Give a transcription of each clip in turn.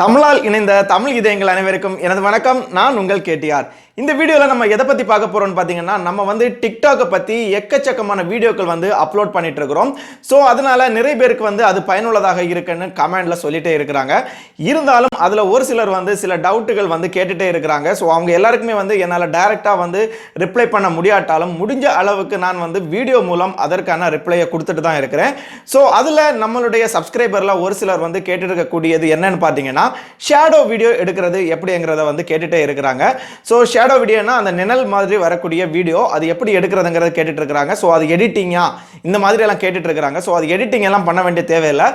தமிழால் இணைந்த தமிழ் இதயங்கள் அனைவருக்கும் எனது வணக்கம். நான் உங்கள் கேடிஆர். இந்த வீடியோவில் நம்ம எதை பற்றி பார்க்க போகிறோம்னு பார்த்தீங்கன்னா, நம்ம வந்து டிக்டாக்கை பற்றி எக்கச்சக்கமான வீடியோக்கள் வந்து அப்லோட் பண்ணிட்டு இருக்கிறோம். ஸோ அதனால நிறைய பேருக்கு வந்து அது பயனுள்ளதாக இருக்குன்னு கமெண்டில் சொல்லிட்டே இருக்கிறாங்க. இருந்தாலும் அதில் ஒரு சிலர் வந்து சில டவுட்டுகள் வந்து கேட்டுகிட்டே இருக்கிறாங்க. ஸோ அவங்க எல்லாருக்குமே வந்து என்னால் டைரெக்டாக வந்து ரிப்ளை பண்ண முடியாட்டாலும் முடிஞ்ச அளவுக்கு நான் வந்து வீடியோ மூலம் அதற்கான ரிப்ளையை கொடுத்துட்டு தான் இருக்கிறேன். ஸோ அதில் நம்மளுடைய சப்ஸ்கிரைபரில் ஒரு சிலர் வந்து கேட்டுருக்கக்கூடியது என்னன்னு பார்த்தீங்கன்னா, ஷேடோ வீடியோ எடுக்கிறது எப்படிங்கிறத வந்து கேட்டுட்டே இருக்கிறாங்க. ஸோ ஷேடோ வீடியோனா அந்த நிழல் மாதிரி வரக்கூடிய வீடியோ அது எப்படி எடுக்கிறதுங்கிறத கேட்டுட்டு இருக்கிறாங்க. ஸோ அது எடிட்டிங்கா இந்த மாதிரி எல்லாம் கேட்டுட்டு இருக்கிறாங்க. ஸோ அது எடிட்டிங் எல்லாம் பண்ண வேண்டிய தேவையில்லை.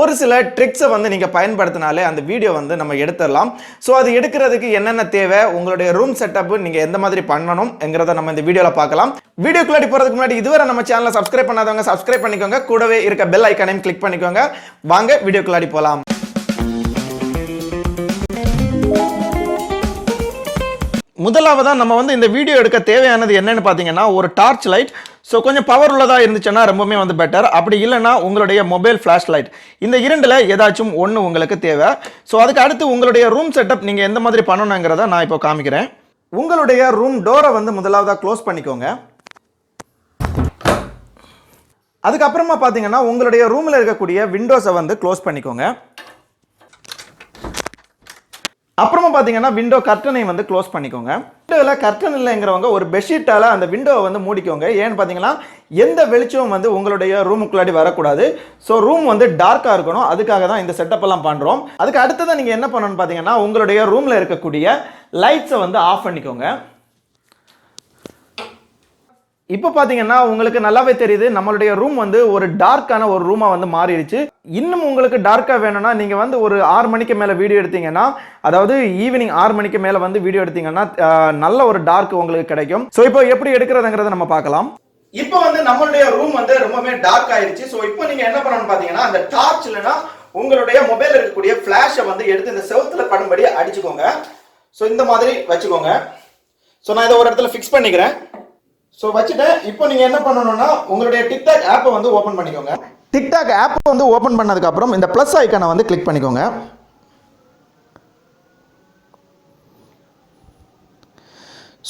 ஒரு சில ட்ரிக்ஸை வந்து நீங்கள் பயன்படுத்தினாலே அந்த வீடியோ வந்து நம்ம எடுத்துடலாம். ஸோ அது எடுக்கிறதுக்கு என்னென்ன தேவை, உங்களுடைய ரூம் செட்டப் நீங்கள் எந்த மாதிரி பண்ணணும்ங்கிறத நம்ம இந்த வீடியோவில் பார்க்கலாம். வீடியோக்குள்ளாடி போகிறதுக்கு முன்னாடி இதுவரை நம்ம சேனலை சப்ஸ்கிரைப் பண்ணாதவங்க சப்ஸ்கிரைப் பண்ணிக்கோங்க. கூடவே இருக்க பெல் ஐக்கானையும் கிளிக் பண்ணிக்கோங்க. வாங்க வீடியோக்குள்ளாடி போகலாம். முதலாவதாக நம்ம வந்து இந்த வீடியோ எடுக்க தேவையானது என்னன்னு பார்த்தீங்கன்னா, ஒரு டார்ச் லைட். ஸோ கொஞ்சம் பவர் உள்ளதாக இருந்துச்சுன்னா ரொம்பவுமே வந்து பெட்டர். அப்படி இல்லைன்னா உங்களுடைய மொபைல் ஃப்ளாஷ் லைட், இந்த இரண்டில் ஏதாச்சும் ஒன்று உங்களுக்கு தேவை. ஸோ அதுக்கு அடுத்து உங்களுடைய ரூம் செட்டப் நீங்கள் எந்த மாதிரி பண்ணணுங்கிறத நான் இப்போ காமிக்கிறேன். உங்களுடைய ரூம் டோரை வந்து முதலாவதாக க்ளோஸ் பண்ணிக்கோங்க. அதுக்கப்புறமா பார்த்தீங்கன்னா உங்களுடைய ரூமில் இருக்கக்கூடிய விண்டோஸை வந்து க்ளோஸ் பண்ணிக்கோங்க. அப்புறமா பார்த்தீங்கன்னா விண்டோ கர்டனை வந்து க்ளோஸ் பண்ணிக்கோங்க. விண்டோவில் கர்டன் இல்லைங்கிறவங்க ஒரு பெட்ஷீட்டால் அந்த விண்டோவை வந்து மூடிக்கோங்க. ஏன்னு பார்த்தீங்கன்னா எந்த வெளிச்சமும் வந்து உங்களுடைய ரூமுக்குள்ளாடி வரக்கூடாது. ஸோ ரூம் வந்து டார்க்காக இருக்கணும். அதுக்காக தான் இந்த செட்டப் எல்லாம் பண்ணுறோம். அதுக்கு அடுத்ததான் நீங்கள் என்ன பண்ணணும்னு பார்த்தீங்கன்னா, உங்களுடைய ரூமில் இருக்கக்கூடிய லைட்ஸை வந்து ஆஃப் பண்ணிக்கோங்க. இப்போ பார்த்தீங்கன்னா உங்களுக்கு நல்லாவே தெரியுது நம்மளுடைய ரூம் வந்து ஒரு டார்க்கான ஒரு ரூமாக வந்து மாறிடுச்சு. இன்னும் உங்களுக்கு டார்க்காக வேணும்னா நீங்கள் வந்து ஒரு 6 மணிக்கு மேலே வீடியோ எடுத்தீங்கன்னா, அதாவது ஈவினிங் 6 மணிக்கு மேலே வந்து வீடியோ எடுத்தீங்கன்னா நல்ல ஒரு டார்க் உங்களுக்கு கிடைக்கும். ஸோ இப்போ எப்படி எடுக்கிறதுங்கிறத நம்ம பார்க்கலாம். இப்போ வந்து நம்மளுடைய ரூம் வந்து ரொம்பவே டார்க் ஆயிடுச்சு. ஸோ இப்போ நீங்கள் என்ன பண்ணணும்னு பார்த்தீங்கன்னா, அந்த டார்ச் இல்லைன்னா உங்களுடைய மொபைல் இருக்கக்கூடிய ஃப்ளாஷை வந்து எடுத்து இந்த செவுத்துல படும்படி அடிச்சுக்கோங்க. ஸோ இந்த மாதிரி வச்சுக்கோங்க. ஸோ நான் இதை ஒரு இடத்துல ஃபிக்ஸ் பண்ணிக்கிறேன். ஸோ வச்சுட்டு இப்போ நீங்கள் என்ன பண்ணணும்னா, உங்களுடைய டிக்டாக் ஆப்பை வந்து ஓப்பன் பண்ணிக்கோங்க. டிக்டாக் ஆப்பை வந்து ஓப்பன் பண்ணதுக்கப்புறம் இந்த ப்ளஸ் ஐக்கானை வந்து கிளிக் பண்ணிக்கோங்க.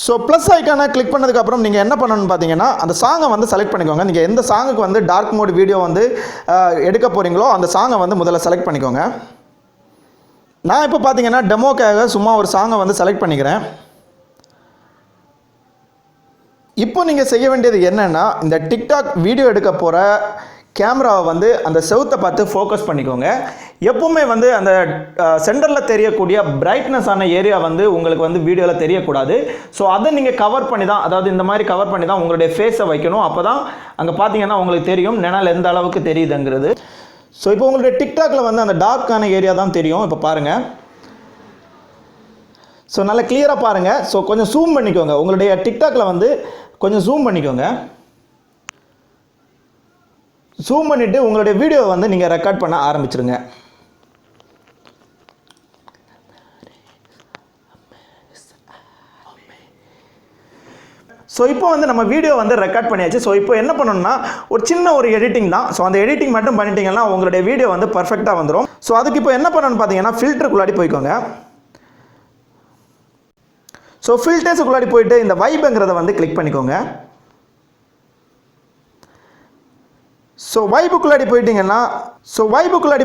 ஸோ ப்ளஸ் ஐக்கானை கிளிக் பண்ணதுக்கப்புறம் நீங்கள் என்ன பண்ணணும்னு பார்த்தீங்கன்னா, அந்த சாங்கை வந்து செலக்ட் பண்ணிக்கோங்க. நீங்கள் எந்த சாங்குக்கு வந்து டார்க் மோட் வீடியோ வந்து எடுக்க போகிறீங்களோ அந்த சாங்கை வந்து முதல்ல செலக்ட் பண்ணிக்கோங்க. நான் இப்போ பார்த்தீங்கன்னா டெமோக்காக சும்மா ஒரு சாங்கை வந்து செலக்ட் பண்ணிக்கிறேன். இப்போ நீங்கள் செய்ய வேண்டியது என்னென்னா, இந்த டிக்டாக் வீடியோ எடுக்க போகிற கேமராவை வந்து அந்த செவுத்தை பார்த்து ஃபோக்கஸ் பண்ணிக்கோங்க. எப்பவுமே வந்து அந்த சென்டரில் தெரியக்கூடிய பிரைட்னஸான ஏரியா வந்து உங்களுக்கு வந்து வீடியோவில் தெரியக்கூடாது. ஸோ அதை நீங்கள் கவர் பண்ணி தான், அதாவது இந்த மாதிரி கவர் பண்ணி தான் உங்களுடைய ஃபேஸை வைக்கணும். அப்போ தான் அங்கே பார்த்தீங்கன்னா உங்களுக்கு தெரியும் நிழல் எந்த அளவுக்கு தெரியுதுங்கிறது. ஸோ இப்போ உங்களுடைய டிக்டாக்ல வந்து அந்த டார்க்கான ஏரியா தான் தெரியும். இப்போ பாருங்கள். ஸோ நல்லா கிளியராக பாருங்கள். ஸோ கொஞ்சம் ஜூம் பண்ணிக்கோங்க. உங்களுடைய டிக்டாக்ல வந்து கொஞ்சம் ஜூம் பண்ணிக்கோங்க. ஜூம் பண்ணிவிட்டு உங்களுடைய வீடியோவை வந்து நீங்கள் ரெக்கார்ட் பண்ண ஆரம்பிச்சிருங்க. ஸோ இப்போ வந்து நம்ம வீடியோ வந்து ரெக்கார்ட் பண்ணியாச்சு. ஸோ இப்போ என்ன பண்ணணும்னா, ஒரு சின்ன ஒரு எடிட்டிங் தான். ஸோ அந்த எடிட்டிங் மட்டும் பண்ணிட்டீங்கன்னா உங்களுடைய வீடியோ வந்து பர்ஃபெக்டாக வந்துடும். ஸோ அதுக்கு இப்போ என்ன பண்ணணும்னு பார்த்தீங்கன்னா, ஃபில்டருக்குள்ளாடி போய்க்கோங்க. ஸோ ஃபில்டர்ஸுக்குள்ளாடி போயிட்டு இந்த வைப்ங்கிறத வந்து கிளிக் பண்ணிக்கோங்க. ஸோ வைபுக்குள்ளாடி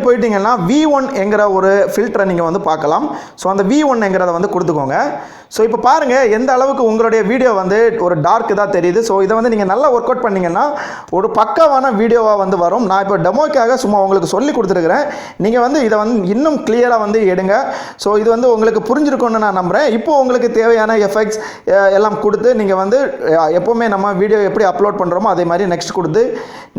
போயிட்டீங்கன்னா V1 என்கிற ஒரு ஃபில்டரை நீங்கள் வந்து பார்க்கலாம். ஸோ அந்த V1ங்கிறத வந்து கொடுத்துக்கோங்க. ஸோ இப்போ பாருங்கள் எந்த அளவுக்கு உங்களுடைய வீடியோ வந்து ஒரு டார்க் தான் தெரியுது. ஸோ இதை வந்து நீங்கள் நல்லா ஒர்க் அவுட் பண்ணிங்கன்னா ஒரு பக்காவான வீடியோவாக வந்து வரும். நான் இப்போ டெமோக்காக சும்மா உங்களுக்கு சொல்லி கொடுத்துருக்குறேன். நீங்கள் வந்து இதை வந்து இன்னும் கிளியராக வந்து எடுங்க. ஸோ இது வந்து உங்களுக்கு புரிஞ்சிருக்கும்னு நான் நம்புகிறேன். இப்போது உங்களுக்கு தேவையான எஃபெக்ட்ஸ் எல்லாம் கொடுத்து நீங்கள் வந்து எப்போவுமே நம்ம வீடியோ எப்படி அப்லோட் பண்ணுறோமோ அதே மாதிரி நெக்ஸ்ட் கொடுத்து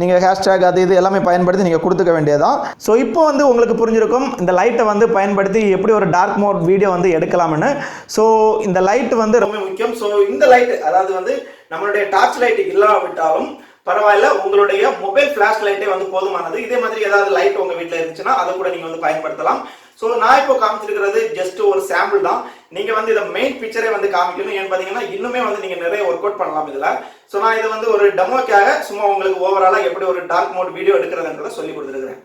நீங்கள் ஹேஷ்டேக் அது இது எல்லாமே பயன்படுத்தி நீங்கள் கொடுத்துக்க வேண்டியதான். ஸோ இப்போ வந்து உங்களுக்கு புரிஞ்சிருக்கும் இந்த லைட்டை வந்து பயன்படுத்தி எப்படி ஒரு டார்க் மோட் வீடியோ வந்து எடுக்கலாம்னு. ஸோ இந்த லைட் வந்து ரொம்ப முக்கியம். ஸோ இந்த லைட், அதாவது வந்து நம்மளுடைய டார்ச் லைட் இல்லாவிட்டாலும் பரவாயில்ல, உங்களுடைய மொபைல் ஃபிளாஷ் லைட்டே வந்து போதுமானது. இதே மாதிரி ஏதாவது லைட் உங்கள் வீட்டில் இருந்துச்சுன்னா அதை கூட நீங்கள் வந்து பயன்படுத்தலாம். ஸோ நான் இப்போ காமிச்சிருக்கிறது ஜஸ்ட் ஒரு சாம்பிள் தான். நீங்கள் வந்து இதை மெயின் பிக்சரே வந்து காமிக்கணும். ஏன்னு பார்த்தீங்கன்னா இன்னுமே வந்து நீங்கள் நிறைய ஒர்க் அவுட் பண்ணலாம் இதில். ஸோ நான் இதை வந்து ஒரு டெமோக்காக சும்மா உங்களுக்கு ஓவராலாக எப்படி ஒரு டார்க் மோட் வீடியோ எடுக்கிறதுன்றதை சொல்லி கொடுத்துருக்கிறேன்.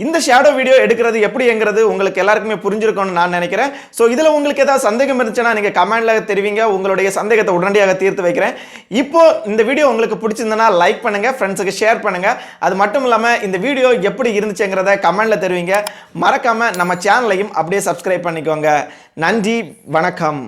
இந்த ஷேடோ வீடியோ எடுக்கிறது எப்படிங்கிறது உங்களுக்கு எல்லாருக்குமே புரிஞ்சிருக்கும்னு நான் நினைக்கிறேன். ஸோ இதில் உங்களுக்கு ஏதாவது சந்தேகம் இருந்துச்சுன்னா நீங்கள் கமெண்ட்ல தெரிவிங்க. உங்களுடைய சந்தேகத்தை உடனடியாக தீர்த்து வைக்கிறேன். இப்போ இந்த வீடியோ உங்களுக்கு பிடிச்சிருந்தனா லைக் பண்ணுங்க, ஃப்ரெண்ட்ஸுக்கு ஷேர் பண்ணுங்க. அது மட்டும் இல்லாமல் இந்த வீடியோ எப்படி இருந்துச்சுங்கிறத கமெண்ட்ல தெரிவிங்க. மறக்காம நம்ம சேனலையும் அப்படியே சப்ஸ்கிரைப் பண்ணிக்கோங்க. நன்றி, வணக்கம்.